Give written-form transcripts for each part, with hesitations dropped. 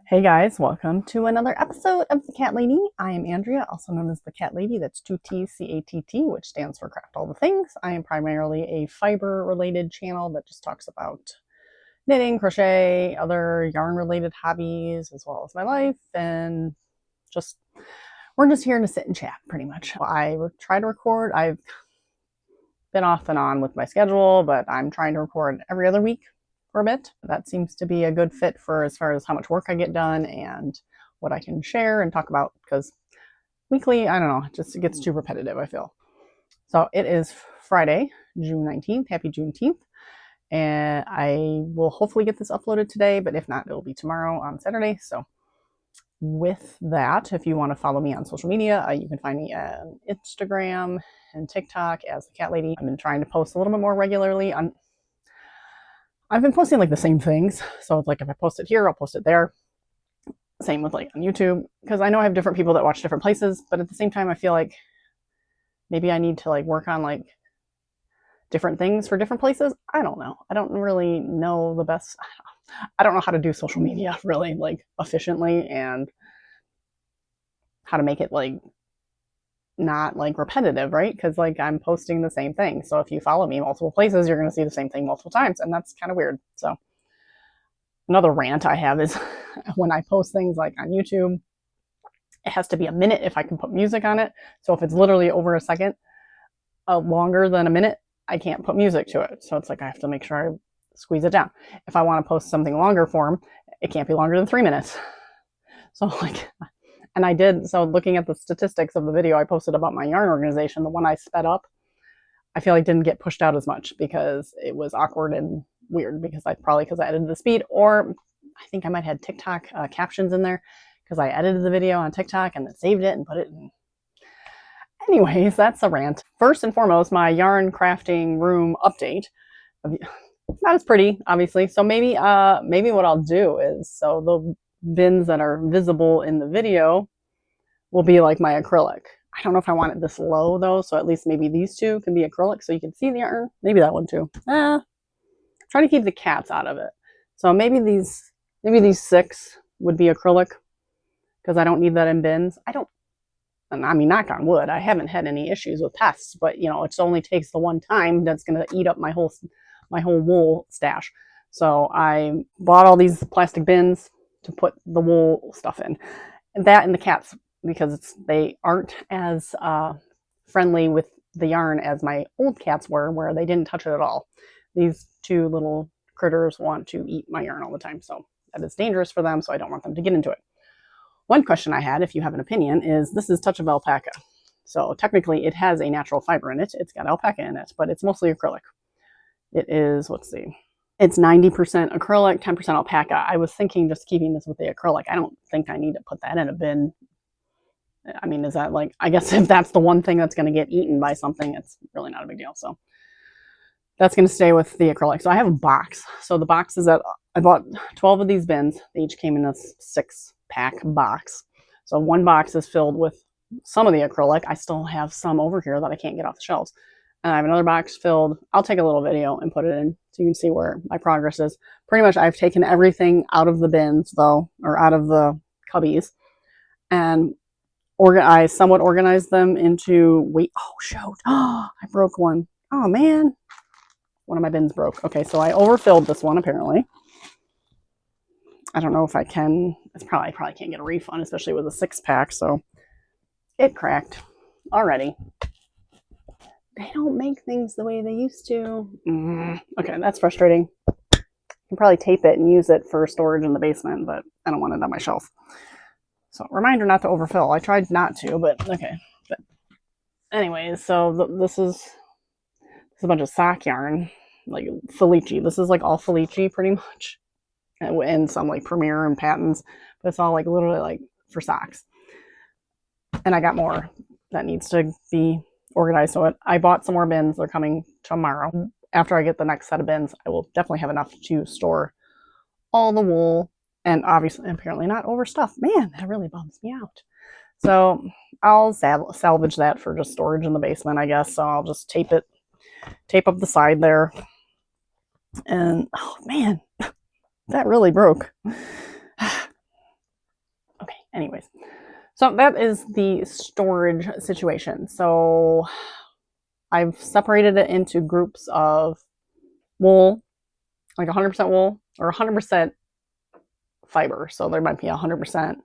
Hey guys, welcome to another episode of The Cat Lady. I am Andrea, also known as The Cat Lady. That's 2T CATT, which stands for Craft All the Things. I am primarily a fiber-related channel that just talks about knitting, crochet, other yarn-related hobbies, as well as my life, and we're just here to sit and chat, pretty much. I try to record. I've been off and on with my schedule, but I'm trying to record every other week for a bit. That seems to be a good fit for as far as how much work I get done and what I can share and talk about, because weekly, I don't know, it gets too repetitive, I feel. So it is Friday, June 19th. Happy Juneteenth. And I will hopefully get this uploaded today, but if not, it'll be tomorrow on Saturday. So with that, if you want to follow me on social media, you can find me on Instagram and TikTok as The Cat Lady. I've been trying to post a little bit more regularly on I've been posting like the same things. So it's like if I post it here, I'll post it there. Same with like on YouTube, because I know I have different people that watch different places, but at the same time, I feel like maybe I need to like work on like different things for different places. I don't know. I don't really know the best. I don't know how to do social media really like efficiently and how to make it like not like repetitive, right? Because like I'm posting the same thing. So if you follow me multiple places, you're going to see the same thing multiple times, and that's kind of weird. So another rant I have is when I post things like on YouTube, it has to be a minute if I can put music on it. So if it's literally over a second, longer than a minute, I can't put music to it. So it's like I have to make sure I squeeze it down. If I want to post something longer form, it can't be longer than 3 minutes. So like, and I did, so looking at the statistics of the video I posted about my yarn organization, the one I sped up, I feel like didn't get pushed out as much because it was awkward and weird, because I edited the speed, or I think I might have had TikTok captions in there because I edited the video on TikTok and then saved it and put it in. Anyways, that's a rant. First and foremost, my yarn crafting room update. It's not as pretty, obviously. So maybe what I'll do is, so the bins that are visible in the video will be like my acrylic. I don't know if I want it this low though, so at least maybe these two can be acrylic so you can see the yarn. Maybe that one too. Try to keep the cats out of it. So maybe these 6 would be acrylic, because I don't need that in bins. I mean, knock on wood, I haven't had any issues with pests, but you know, it only takes the one time that's going to eat up my whole wool stash. So I bought all these plastic bins to put the wool stuff in, and that and the cats, because they aren't as friendly with the yarn as my old cats were, where they didn't touch it at all. These 2 little critters want to eat my yarn all the time, so that is dangerous for them, so I don't want them to get into it. One question I had, if you have an opinion, is this is Touch of Alpaca. So technically it has a natural fiber in it. It's got alpaca in it, but it's mostly acrylic. It is, let's see, it's 90% acrylic, 10% alpaca. I was thinking just keeping this with the acrylic. I don't think I need to put that in a bin. I mean, is that like, I guess if that's the one thing that's going to get eaten by something, it's really not a big deal. So that's going to stay with the acrylic. So I have a box. So the box is that I bought 12 of these bins. They each came in a 6-pack box. So one box is filled with some of the acrylic. I still have some over here that I can't get off the shelves. And I have another box filled. I'll take a little video and put it in so you can see where my progress is. Pretty much I've taken everything out of the bins though, or out of the cubbies, and I somewhat organized them into, oh shoot, I broke one. Oh man, one of my bins broke. Okay, so I overfilled this one apparently. I don't know if I can, I probably can't get a refund, especially with a 6-pack, so it cracked already. They don't make things the way they used to. Okay, that's frustrating. I can probably tape it and use it for storage in the basement, but I don't want it on my shelf. So reminder not to overfill. I tried not to, but okay. But anyways, so this is a bunch of sock yarn, like Felici. This is like all Felici pretty much, and some like Premier and Patents, but it's all like literally like for socks. And I got more that needs to be organized. So I bought some more bins. They're coming tomorrow. After I get the next set of bins, I will definitely have enough to store all the wool, and obviously apparently not overstuffed. Man, that really bums me out. So I'll salvage that for just storage in the basement, I guess. So I'll just tape up the side there. And oh man, that really broke. anyways, so that is the storage situation. So I've separated it into groups of wool, like 100% wool or 100% fiber. So there might be 100%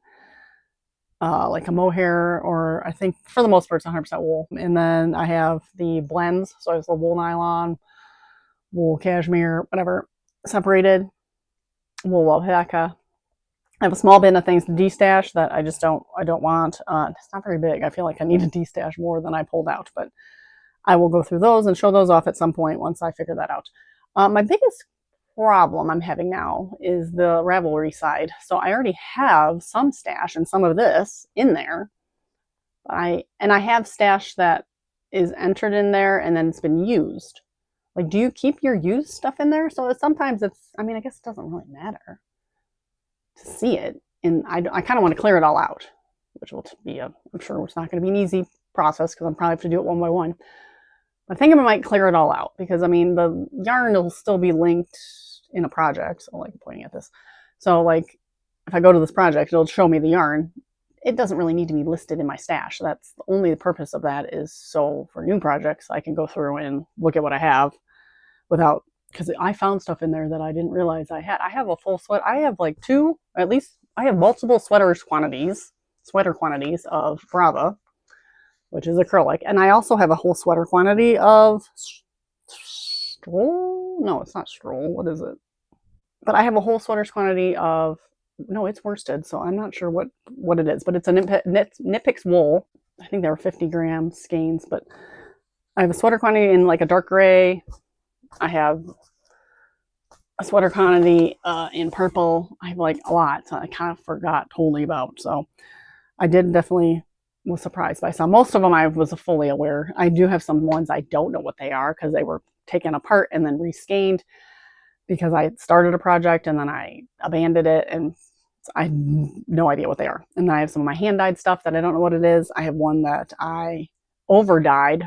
like a mohair, or I think for the most part it's 100% wool. And then I have the blends. So I have the wool nylon, wool cashmere, whatever, separated, wool alpaca. I have a small bin of things to destash that I don't want. It's not very big. I feel like I need to destash more than I pulled out, but I will go through those and show those off at some point once I figure that out. My biggest problem I'm having now is the Ravelry side. So I already have some stash and some of this in there. I have stash that is entered in there and then it's been used. Like, do you keep your used stuff in there? So sometimes it's, I mean, I guess it doesn't really matter to see it. And I kind of want to clear it all out, which will be I'm sure it's not going to be an easy process because I'm probably have to do it one by one. I think I might clear it all out because, I mean, the yarn will still be linked in a project. So, like, I'm pointing at this. So, like, if I go to this project, it'll show me the yarn. It doesn't really need to be listed in my stash. That's the only purpose of that is so for new projects, I can go through and look at what I have without, because I found stuff in there that I didn't realize I had. I have a full sweat. I have like I have multiple sweater quantities of Brava, which is acrylic. And I also have a whole sweater quantity of Stroll. No, it's not Stroll. What is it? But I have a whole sweater's quantity of, no, it's worsted. So I'm not sure what it is, but it's a Knitpicks wool. I think there were 50 gram skeins, but I have a sweater quantity in like a dark gray. I have a sweater quantity in purple. I have like a lot. So I kind of forgot totally about. So I did definitely was surprised by some. Most of them I was fully aware. I do have some ones I don't know what they are because they were taken apart and then reskeined because I started a project and then I abandoned it and I have no idea what they are. And then I have some of my hand dyed stuff that I don't know what it is. I have one that I over dyed.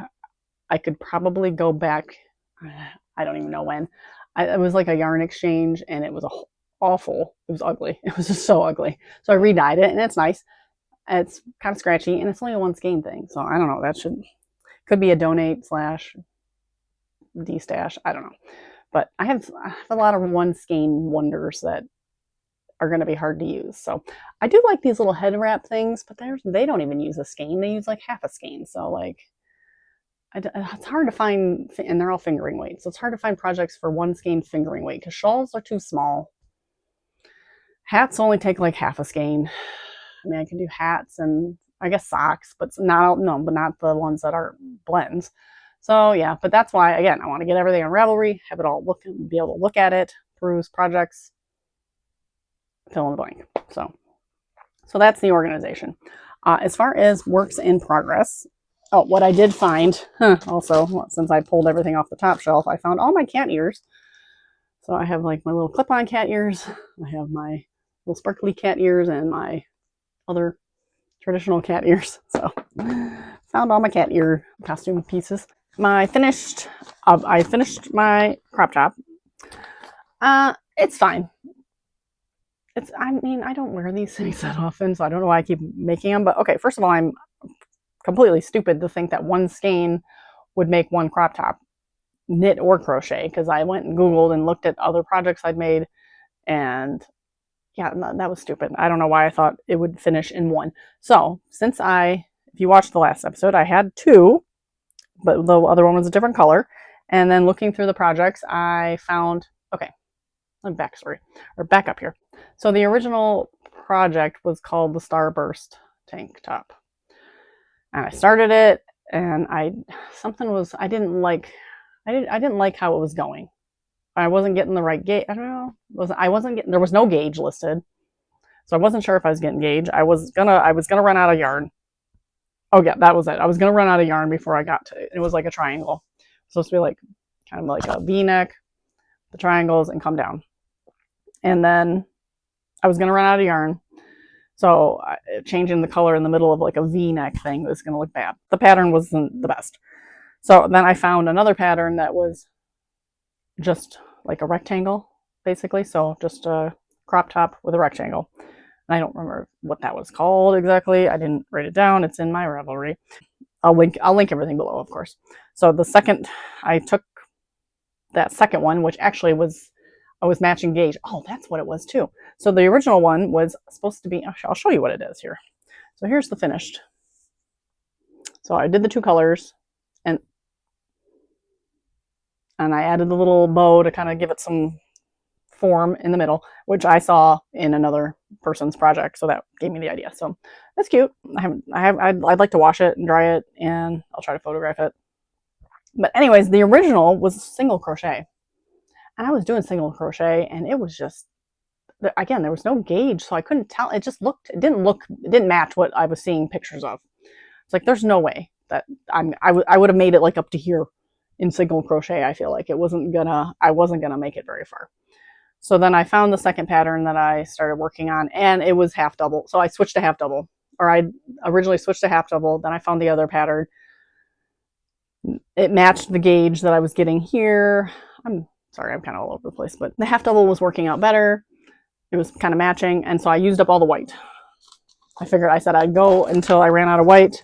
I could probably go back. I don't even know when. It was like a yarn exchange and it was awful. It was ugly. It was just so ugly. So I re-dyed it and it's nice. It's kind of scratchy and it's only a one skein thing. So I don't know. That could be a donate / destash. I don't know. But I have a lot of one skein wonders that are going to be hard to use. So I do like these little head wrap things, but they don't even use a skein. They use like half a skein. So like it's hard to find, and they're all fingering weight. So it's hard to find projects for one skein fingering weight because shawls are too small. Hats only take like half a skein. I mean, I can do hats and I guess socks, but not the ones that are blends. So yeah, but that's why, again, I want to get everything on Ravelry, have it all be able to look at it, peruse projects, fill in the blank. So that's the organization. As far as works in progress, what I did find, also, since I pulled everything off the top shelf, I found all my cat ears. So I have like my little clip-on cat ears. I have my little sparkly cat ears and my other traditional cat ears. So found all my cat ear costume pieces. I finished my crop top. It's fine. I mean, I don't wear these things that often, so I don't know why I keep making them. But okay, first of all, I'm completely stupid to think that one skein would make one crop top, knit or crochet, because I went and Googled and looked at other projects I'd made, and yeah, that was stupid. I don't know why I thought it would finish in one. So since if you watched the last episode, I had two, but the other one was a different color. And then looking through the projects, I found, okay, back up here. So the original project was called the Starburst tank top. And I started it and I didn't like how it was going. I wasn't getting the right gauge. I don't know. There was no gauge listed. So I wasn't sure if I was getting gauge. I was gonna run out of yarn. Oh yeah, that was it. I was gonna run out of yarn before I got to it. It was like a triangle. It's supposed to be like kind of like a V-neck, the triangles, and come down. And then I was gonna run out of yarn. So changing the color in the middle of like a V-neck thing was gonna look bad. The pattern wasn't the best. So then I found another pattern that was just like a rectangle, basically. So just a crop top with a rectangle. And I don't remember what that was called exactly. I didn't write it down. It's in my Ravelry. I'll link everything below, of course. So the second I took that second one, which actually was I was matching gauge. Oh, that's what it was too. So the original one was supposed to be, I'll show you what it is here. So here's the finished. So I did the two colors and I added the little bow to kind of give it some form in the middle, which I saw in another person's project. So that gave me the idea. So that's cute. I'd like to wash it and dry it, and I'll try to photograph it. But anyways, the original was single crochet, and I was doing single crochet, and it was just, again, there was no gauge, so I couldn't tell. It didn't match what I was seeing pictures of. It's like, there's no way that I would have made it like up to here in single crochet. I feel like I wasn't gonna make it very far. So then I found the second pattern that I started working on, and it was half double. So I switched to half double, or I originally switched to half double. Then I found the other pattern. It matched the gauge that I was getting here. I'm sorry, I'm kind of all over the place, but the half double was working out better. It was kind of matching, and so I used up all the white. I said I'd go until I ran out of white.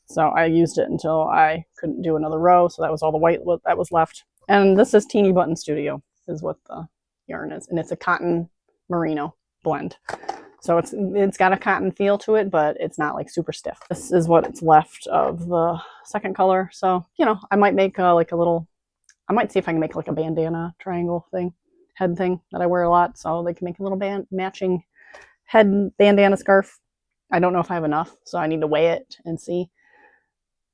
So I used it until I couldn't do another row. So that was all the white that was left. And this is Teeny Button Studio is what the yarn is. And it's a cotton merino blend. So it's got a cotton feel to it, but it's not like super stiff. This is what it's left of the second color. So, I might make I might see if I can make like a bandana triangle thing, head thing that I wear a lot. So they can make a little matching head bandana scarf. I don't know if I have enough, so I need to weigh it and see.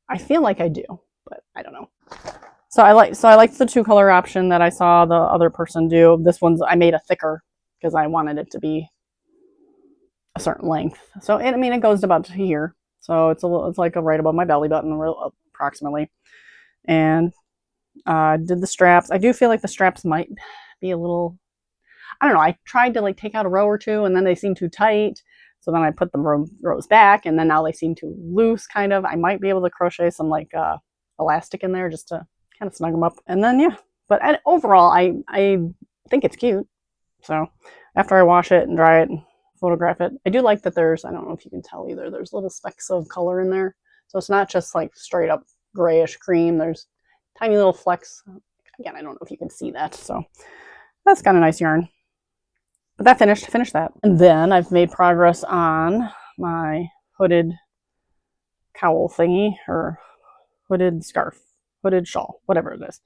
I feel like I do, but I don't know. So I liked the two color option that I saw the other person do. This one's, I made a thicker because I wanted it to be a certain length. So it goes to about here. So it's like right above my belly button, approximately. And did the straps. I do feel like the straps might be a little, I don't know. I tried to like take out a row or two, and then they seem too tight. So then I put the rows back, and then now they seem too loose, kind of. I might be able to crochet some like elastic in there just to kind of snug them up. And then, yeah. But overall, I think it's cute. So after I wash it and dry it and photograph it, I do like that there's, I don't know if you can tell either, there's little specks of color in there. So it's not just like straight up grayish cream. There's tiny little flecks. Again, I don't know if you can see that. So that's kind of nice yarn. But that finished that. And then I've made progress on my hooded cowl thingy, or hooded scarf, hooded shawl, whatever it is.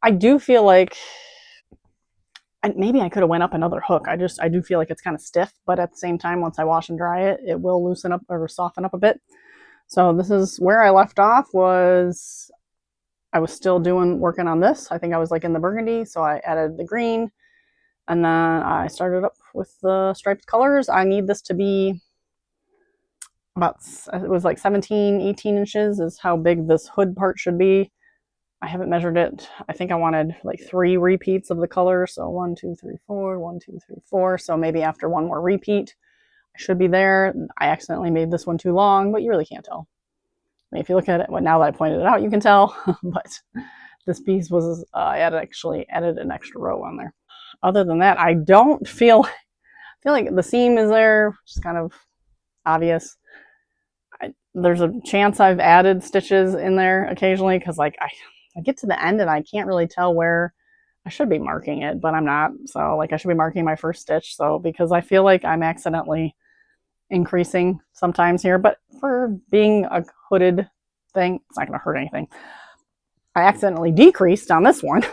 I do feel like maybe I could have went up another hook. I do feel like it's kind of stiff, but at the same time, once I wash and dry it, it will loosen up or soften up a bit. So this is where I left off. I was still working on this. I think I was like in the burgundy, so I added the green. And then I started up with the striped colors. I need this to be it was like 17, 18 inches is how big this hood part should be. I haven't measured it. I think I wanted like 3 repeats of the color. So 1, 2, 3, 4, 1, 2, 3, 4. So maybe after one more repeat, I should be there. I accidentally made this one too long, but you really can't tell. I mean, if you look at it, now that I pointed it out, you can tell. But this piece was, I actually added an extra row on there. Other than that, I don't feel like the seam is there, which is kind of obvious. There's a chance I've added stitches in there occasionally because like I get to the end and I can't really tell where I should be marking it, but I'm not. So like I should be marking my first stitch. So because I feel like I'm accidentally increasing sometimes here, but for being a hooded thing, it's not going to hurt anything. I accidentally decreased on this one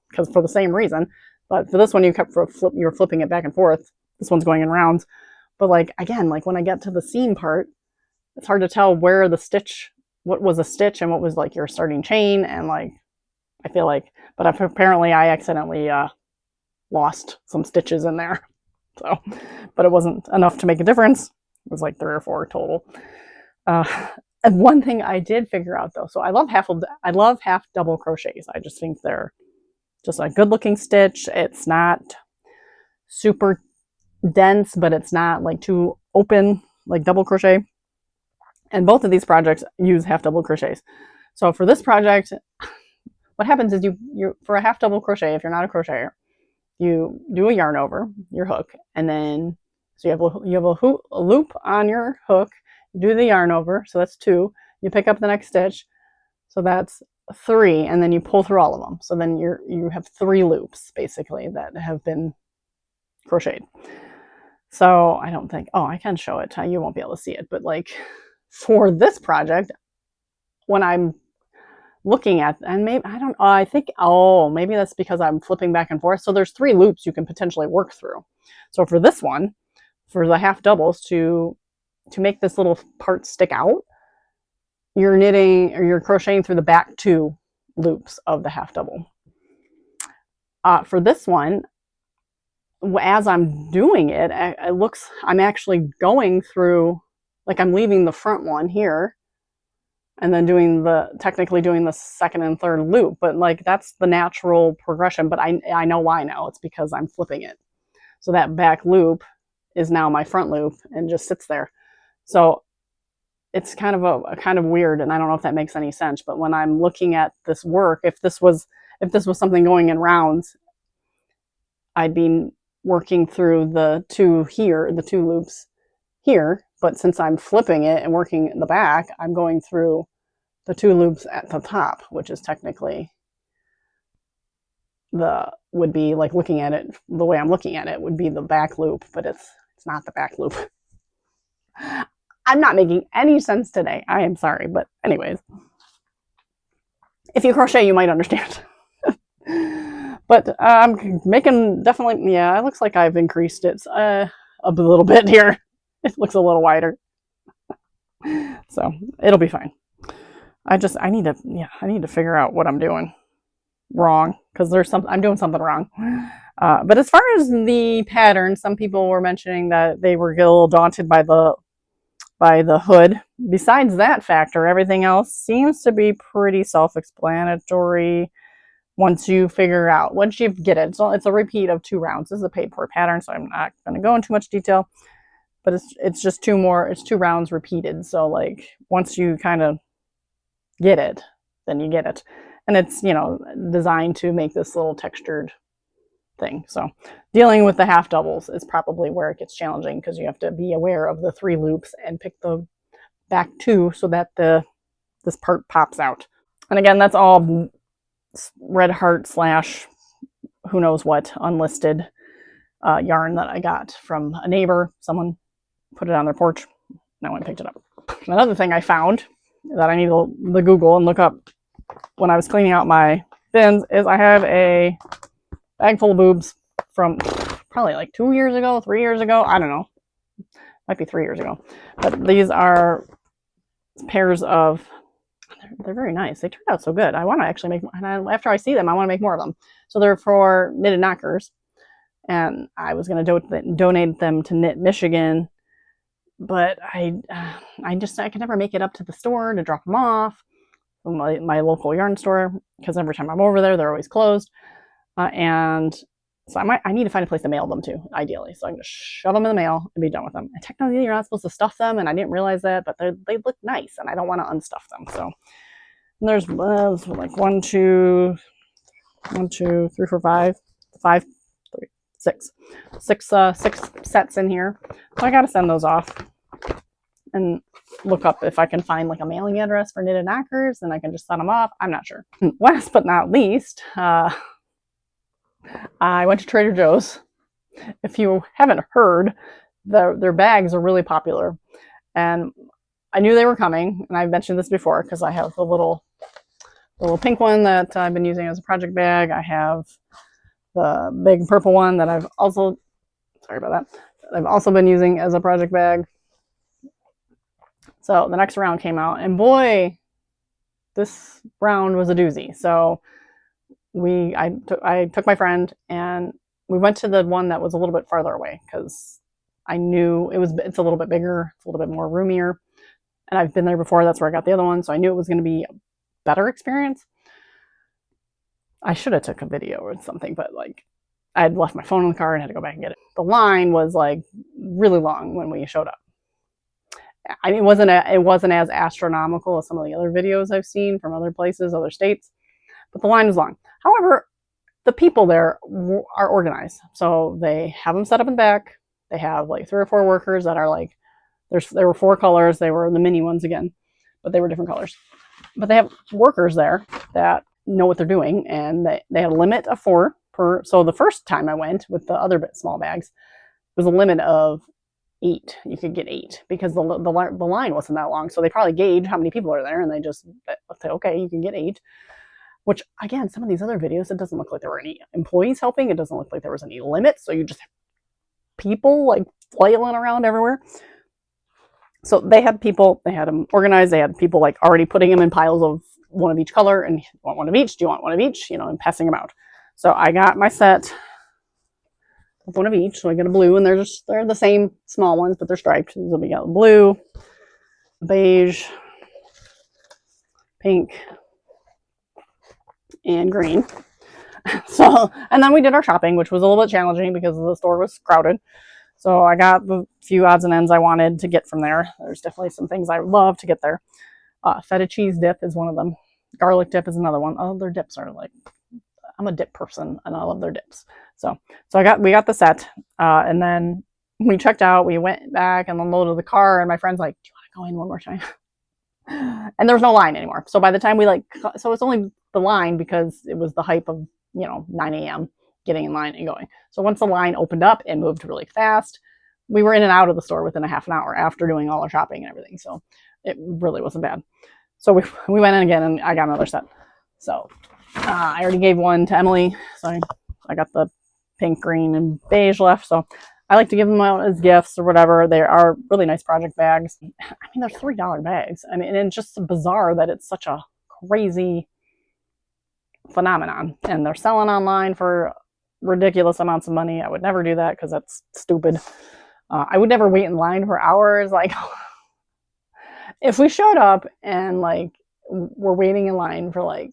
because for the same reason. But for this one, you're flipping it back and forth. This one's going in rounds. But like, again, like when I get to the seam part, it's hard to tell where what was a stitch and what was like your starting chain. And like, I feel like, but apparently I accidentally lost some stitches in there. So, but it wasn't enough to make a difference. It was like 3 or 4 total. And one thing I did figure out though, so I love half double crochets. I just think they're just a good looking stitch. It's not super dense, but it's not like too open like double crochet. And both of these projects use half double crochets. So for this project, what happens is you for a half double crochet, if you're not a crocheter, you do a yarn over your hook and then So you have a loop on your hook, you do the yarn over, so that's 2. You pick up the next stitch, so that's 3, and then you pull through all of them. So then you have 3 loops basically that have been crocheted. So I don't think, oh, I can show it. You won't be able to see it, but like for this project, when I'm looking at, and maybe, I don't know, I think, oh, maybe that's because I'm flipping back and forth. So there's 3 loops you can potentially work through. So for this one, for the half doubles, to make this little part stick out, you're knitting, or you're crocheting through the back 2 loops of the half double. For this one, as I'm doing it, it looks, I'm actually going through, like I'm leaving the front one here and then technically doing the second and third loop, but like that's the natural progression. But I know why now. It's because I'm flipping it. So that back loop is now my front loop and just sits there. So it's kind of weird, and I don't know if that makes any sense, but when I'm looking at this work, if this was something going in rounds, I'd be working through the 2 loops here, but since I'm flipping it and working in the back, I'm going through the 2 loops at the top, which is technically would be like, looking at it the way I'm looking at it would be the back loop, but it's not the back loop. I'm not making any sense today. I am sorry, but anyways, if you crochet, you might understand. But I'm making, definitely, yeah, it looks like I've increased it a little bit here. It looks a little wider. So it'll be fine. I need to figure out what I'm doing wrong, because I'm doing something wrong. But as far as the pattern, some people were mentioning that they were a little daunted by the hood. Besides that factor, everything else seems to be pretty self-explanatory once you get it. So it's a repeat of 2 rounds. This is a paid for pattern, so I'm not going to go into much detail, but it's just 2 rounds repeated. So like once you kind of get it, then you get it. And it's, designed to make this little textured thing. So dealing with the half doubles is probably where it gets challenging, because you have to be aware of the 3 loops and pick the back 2 so that this part pops out. And again, that's all Red Heart / who knows what unlisted yarn that I got from a neighbor. Someone put it on their porch. No one picked it up. Another thing I found that I need to Google and look up when I was cleaning out my bins is I have a bag full of boobs from probably like 2 years ago, 3 years ago. I don't know. Might be 3 years ago. But these are pairs of, they're very nice. They turned out so good. I want to actually make, and after I see them, I want to make more of them. So they're for Knitted Knockers, and I was going to donate them to Knit Michigan, but I could never make it up to the store to drop them off, my local yarn store, because every time I'm over there, they're always closed. And so I need to find a place to mail them to, ideally. So I'm going to shove them in the mail and be done with them. And technically, you're not supposed to stuff them, and I didn't realize that, but they look nice, and I don't want to unstuff them. So there's like 1, 2, 3, 4, 5, 6 sets in here. So I got to send those off and look up if I can find like a mailing address for Knitted Knockers, and I can just send them off. I'm not sure. Last but not least, I went to Trader Joe's. If you haven't heard, their bags are really popular, and I knew they were coming, and I've mentioned this before because I have the little pink one that I've been using as a project bag. I have the big purple one that I've also been using as a project bag. So the next round came out, and boy, this round was a doozy. So I took my friend, and we went to the one that was a little bit farther away, because I knew it's a little bit bigger, it's a little bit more roomier, and I've been there before. That's where I got the other one, so I knew it was going to be a better experience. I should have took a video or something, but like I had left my phone in the car and had to go back and get it. The line was like really long when we showed up. I mean, it wasn't as astronomical as some of the other videos I've seen from other places, other states, but the line was long. However, the people there are organized. So they have them set up in the back. They have like 3 or 4 workers that are like, there were 4 colors. They were the mini ones again, but they were different colors. But they have workers there that know what they're doing, and they had a limit of 4 per. So the first time I went with the other small bags, it was a limit of 8. You could get 8 because the line wasn't that long. So they probably gauge how many people are there, and they just say, okay, you can get 8. Which, again, some of these other videos, it doesn't look like there were any employees helping. It doesn't look like there was any limit. So you just have people like flailing around everywhere. So they had people, they had them organized. They had people like already putting them in piles of one of each color, and you want one of each? Do you want one of each? You know, and passing them out. So I got my set of one of each. So I got a blue, and they're the same small ones, but they're striped. So we got blue, beige, pink, and green. So, and then we did our shopping, which was a little bit challenging because the store was crowded. So I got the few odds and ends I wanted to get from there. There's definitely some things I would love to get there. Feta cheese dip is one of them. Garlic dip is another one. Oh, their dips are like, I'm a dip person and I love their dips. So we got the set, and then we checked out. We went back and unloaded the car, and my friend's like, "Do you want to go in one more time?" And there was no line anymore. So by the time so it's only the line because it was the hype of 9 a.m. getting in line and going. So once the line opened up, it moved really fast. We were in and out of the store within a half an hour after doing all our shopping and everything. So it really wasn't bad. So we went in again, and I got another set. So I already gave one to Emily. So I got the pink, green, and beige left. So I like to give them out as gifts or whatever. They are really nice project bags. I mean, they're $3 bags. I mean, and it's just bizarre that it's such a crazy phenomenon. And they're selling online for ridiculous amounts of money. I would never do that because that's stupid. I would never wait in line for hours. Like, if we showed up and like we're waiting in line for like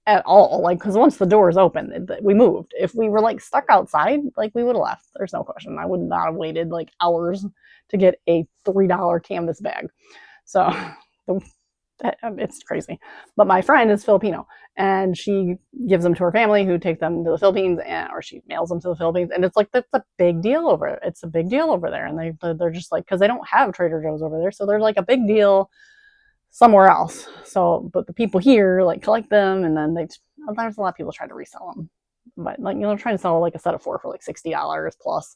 at all, like, because once the doors open, we moved. If we were like stuck outside, like, we would have left. There's no question. I would not have waited like hours to get a $3 canvas bag. So it's crazy. But my friend is Filipino, and she gives them to her family, who take them to the Philippines, or she mails them to the Philippines. And it's like, that's a big deal over. It's a big deal over there, and they're just like, because they don't have Trader Joe's over there, so they're like a big deal somewhere else. So, but the people here like collect them, and then there's a lot of people try to resell them. But like, trying to sell like a set of 4 for like $60 plus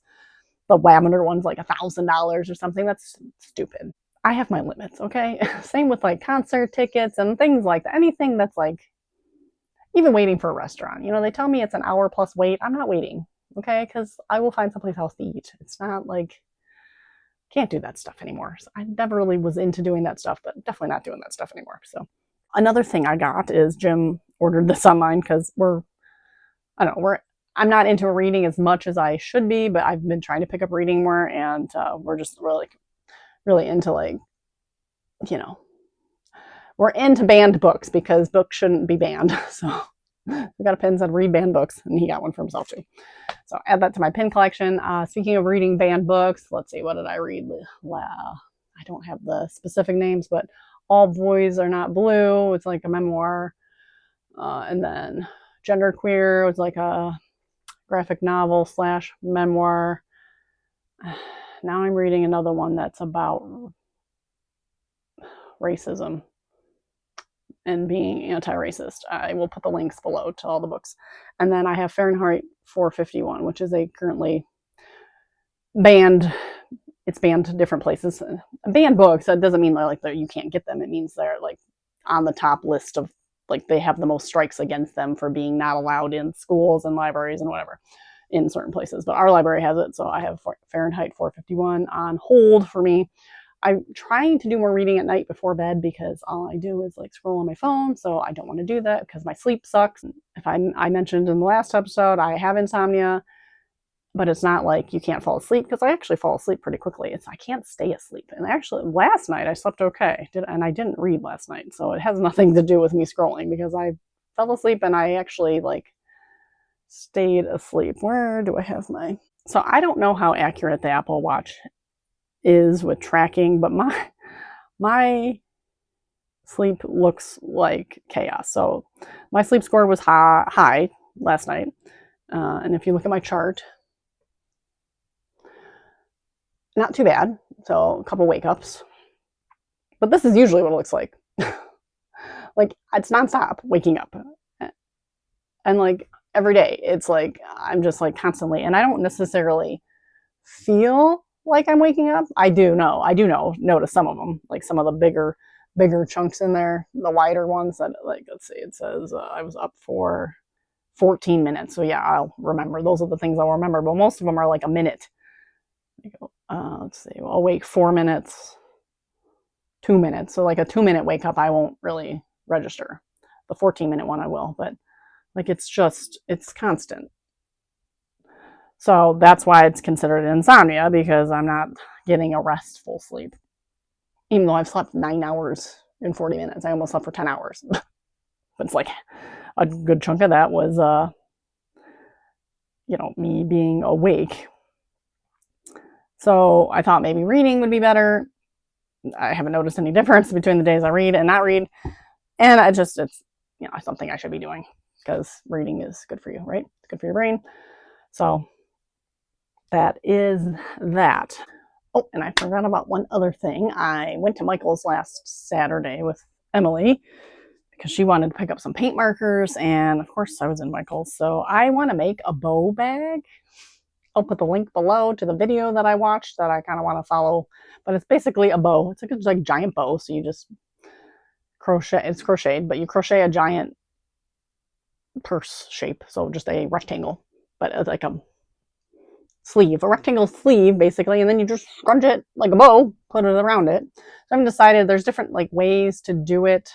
the lavender one's like $1,000 or something. That's stupid. I have my limits, okay? Same with like concert tickets and things like that. Anything that's like, even waiting for a restaurant. They tell me it's an hour plus wait. I'm not waiting, okay? Because I will find someplace else to eat. It's not like, can't do that stuff anymore. So I never really was into doing that stuff, but definitely not doing that stuff anymore. So another thing I got is Jim ordered this online because I'm not into reading as much as I should be, but I've been trying to pick up reading more, and we're just really into like, we're into banned books because books shouldn't be banned. So we got a pin that said read banned books, and he got one for himself too. So add that to my pin collection. Speaking of reading banned books, let's see, what did I read? I don't have the specific names, but All Boys Are Not Blue. It's like a memoir. And then Genderqueer was like a graphic novel / memoir. Now I'm reading another one that's about racism and being anti-racist. I will put the links below to all the books. And then I have Fahrenheit 451, which is a currently banned. It's banned to different places. Banned books, that doesn't mean like you can't get them. It means they're like on the top list of, like, they have the most strikes against them for being not allowed in schools and libraries and whatever in certain places. But our library has it, so I have Fahrenheit 451 on hold for me. I'm trying to do more reading at night before bed because all I do is like scroll on my phone, so I don't want to do that because my sleep sucks. If I mentioned in the last episode, I have insomnia, but it's not like you can't fall asleep, because I actually fall asleep pretty quickly. I can't stay asleep. And actually, last night I slept okay, and I didn't read last night, so it has nothing to do with me scrolling, because I fell asleep and I actually like stayed asleep. Where do I have my? So I don't know how accurate the Apple Watch is with tracking, but my sleep looks like chaos. So my sleep score was high last night, and if you look at my chart, not too bad. So a couple wake ups. But this is usually what it looks like. Like, it's nonstop waking up. And like every day, it's like I'm just like constantly, and I don't necessarily feel like I'm waking up. I do notice some of them, like some of the bigger chunks in there, the wider ones that, like, let's see, it says I was up for 14 minutes. So yeah, I'll remember. Those are the things I'll remember, but most of them are like a minute. Let's see, well, awake 4 minutes, 2 minutes. So like a 2-minute wake up, I won't really register. The 14-minute one I will, but like it's constant. So that's why it's considered insomnia, because I'm not getting a restful sleep. Even though I've slept 9 hours in 40 minutes. I almost slept for 10 hours. But it's like a good chunk of that was, me being awake. So I thought maybe reading would be better. I haven't noticed any difference between the days I read and not read. And it's something I should be doing, because reading is good for you, right? It's good for your brain. So that is that. Oh, and I forgot about one other thing. I went to Michael's last Saturday with Emily because she wanted to pick up some paint markers, and of course I was in Michael's. So I want to make a bow bag. I'll put the link below to the video that I watched that I kind of want to follow, but it's basically a bow. It's like a giant bow, so you just crochet. It's crocheted, but you crochet a giant purse shape, so just a rectangle, but it's like a rectangle sleeve basically, and then you just scrunch it like a bow, put it around it. So I haven't decided. There's different like ways to do it.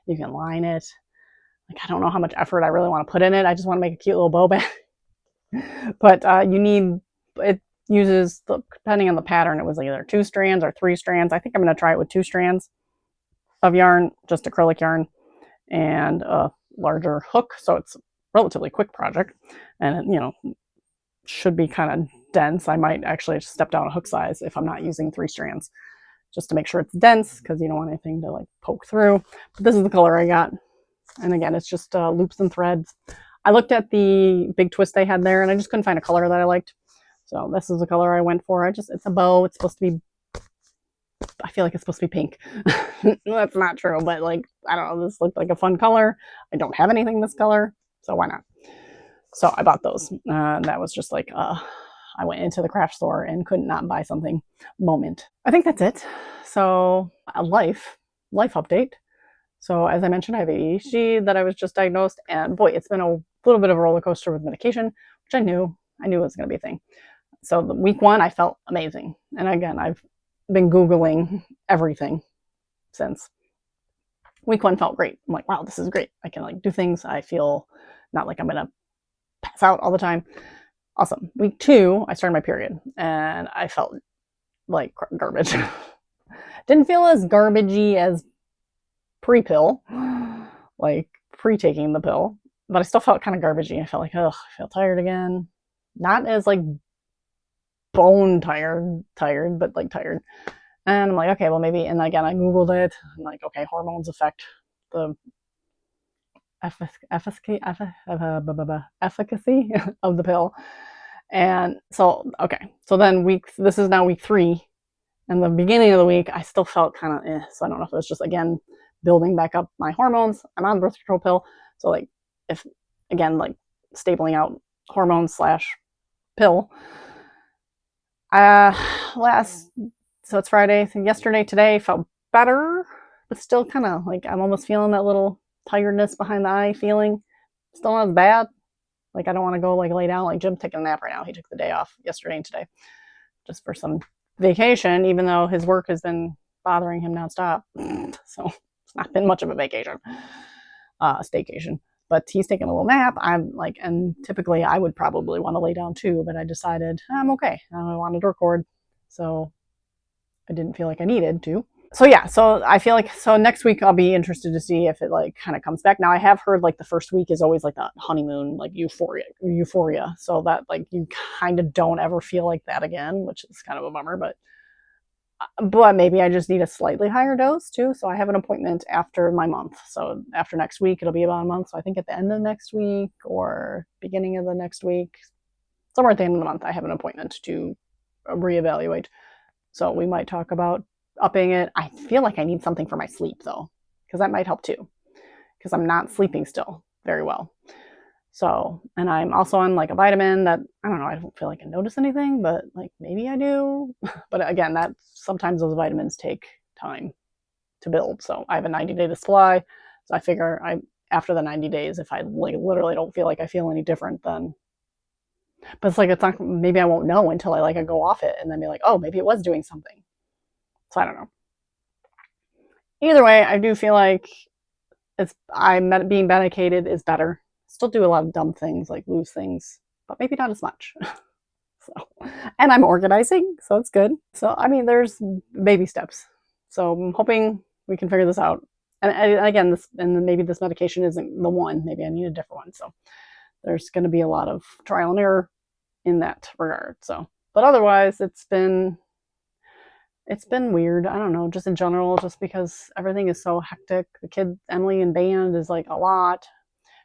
You can line it. Like, I don't know how much effort I really want to put in it. I just want to make a cute little bow bag. But it uses, depending on the pattern, it was either 2 strands or 3 strands. I think I'm going to try it with 2 strands of yarn, just acrylic yarn, and a larger hook. So it's a relatively quick project, and should be kind of dense. I might actually step down a hook size if I'm not using 3 strands, just to make sure it's dense, because you don't want anything to like poke through. But this is the color I got, and again, it's just loops and threads. I looked at the big twist they had there, and I just couldn't find a color that I liked. So this is the color I went for. It's a bow. It's supposed to be, I feel like it's supposed to be pink. That's not true, but like, I don't know, this looked like a fun color. I don't have anything this color, so why not? So I bought those. That was just like, I went into the craft store and could not buy something moment. I think that's it. So a life update. So as I mentioned, I have ADHD that I was just diagnosed, and boy, it's been a little bit of a roller coaster with medication, which I knew it was going to be a thing. So the week 1, I felt amazing. And again, I've been Googling everything since. Week 1 felt great. I'm like, wow, this is great. I can like do things. I feel not like I'm going to pass out all the time. Awesome. Week 2, I started my period, and I felt like garbage. Didn't feel as garbagey as pre-pill, like pre-taking the pill, but I still felt kind of garbagey. I felt like, I feel tired again. Not as like bone tired, but like tired. And I'm like, okay, well maybe, and again, I Googled it. I'm like, okay, hormones affect the efficacy of the pill. And so, okay, so then this is now week 3. And the beginning of the week, I still felt kind of so I don't know if it was just, again, building back up my hormones. I'm on birth control pill. So like, if, again, like stapling out hormones / pill. So it's Friday. So yesterday, today felt better, but still kind of like, I'm almost feeling that little tiredness behind the eye feeling. Still not as bad. Like, I don't want to go like lay down. Like, Jim's taking a nap right now. He took the day off yesterday and today just for some vacation, even though his work has been bothering him nonstop. So it's not been much of a vacation, staycation. But he's taking a little nap. I'm like, and typically I would probably want to lay down too, but I decided I'm okay. I wanted to record, so I didn't feel like I needed to. So yeah, so I feel like, so next week I'll be interested to see if it like kind of comes back. Now I have heard like the first week is always like that honeymoon, like euphoria. So that like you kind of don't ever feel like that again, which is kind of a bummer, but maybe I just need a slightly higher dose too. So I have an appointment after my month. So after next week, it'll be about a month. So I think at the end of next week or beginning of the next week, somewhere at the end of the month, I have an appointment to reevaluate So we might talk about upping it. I feel like I need something for my sleep though, because that might help too, because I'm not sleeping still very well. So, and I'm also on like a vitamin that I don't know, I don't feel like I notice anything, but like maybe I do. But again, that sometimes those vitamins take time to build. So I have a 90-day supply. So I figure I after the 90 days, if I like literally don't feel like I feel any different, then but it's like it's not maybe I won't know until I go off it and then be like, oh, maybe it was doing something. So I don't know. Either way, I do feel like I'm being medicated is better. Still do a lot of dumb things like lose things, but maybe not as much. So, and I'm organizing, so it's good. So I mean, there's baby steps. So I'm hoping we can figure this out. And again, maybe this medication isn't the one. Maybe I need a different one. So there's going to be a lot of trial and error in that regard. So, but otherwise, it's been weird. I don't know, just in general, just because everything is so hectic. The kid Emily in band is like a lot.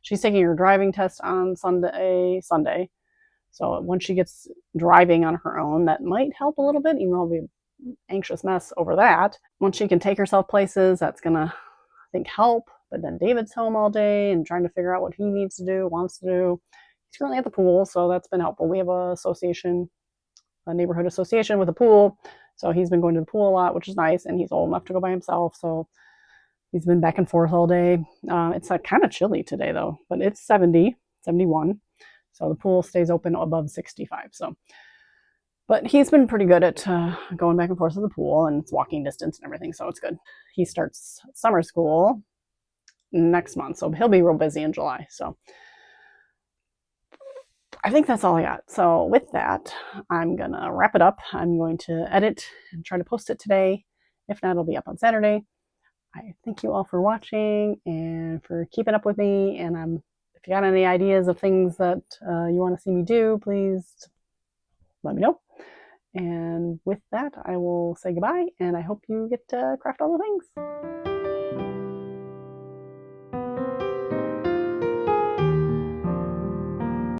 She's taking her driving test on Sunday. So once she gets driving on her own, that might help a little bit, even though I'll be an anxious mess over that. Once she can take herself places, that's gonna, I think, help. But then David's home all day and trying to figure out what he needs to do, wants to do. He's currently at the pool, so that's been helpful. We have a neighborhood association with a pool. So he's been going to the pool a lot, which is nice. And he's old enough to go by himself. So he's been back and forth all day. It's kind of chilly today, though, but it's 70, 71. So the pool stays open above 65. So, but he's been pretty good at going back and forth to the pool, and it's walking distance and everything. So it's good. He starts summer school next month. So he'll be real busy in July. So I think that's all I got. So with that, I'm going to wrap it up. I'm going to edit and try to post it today. If not, it'll be up on Saturday. I thank you all for watching and for keeping up with me. And if you got any ideas of things that you want to see me do, please let me know. And with that, I will say goodbye, and I hope you get to craft all the things.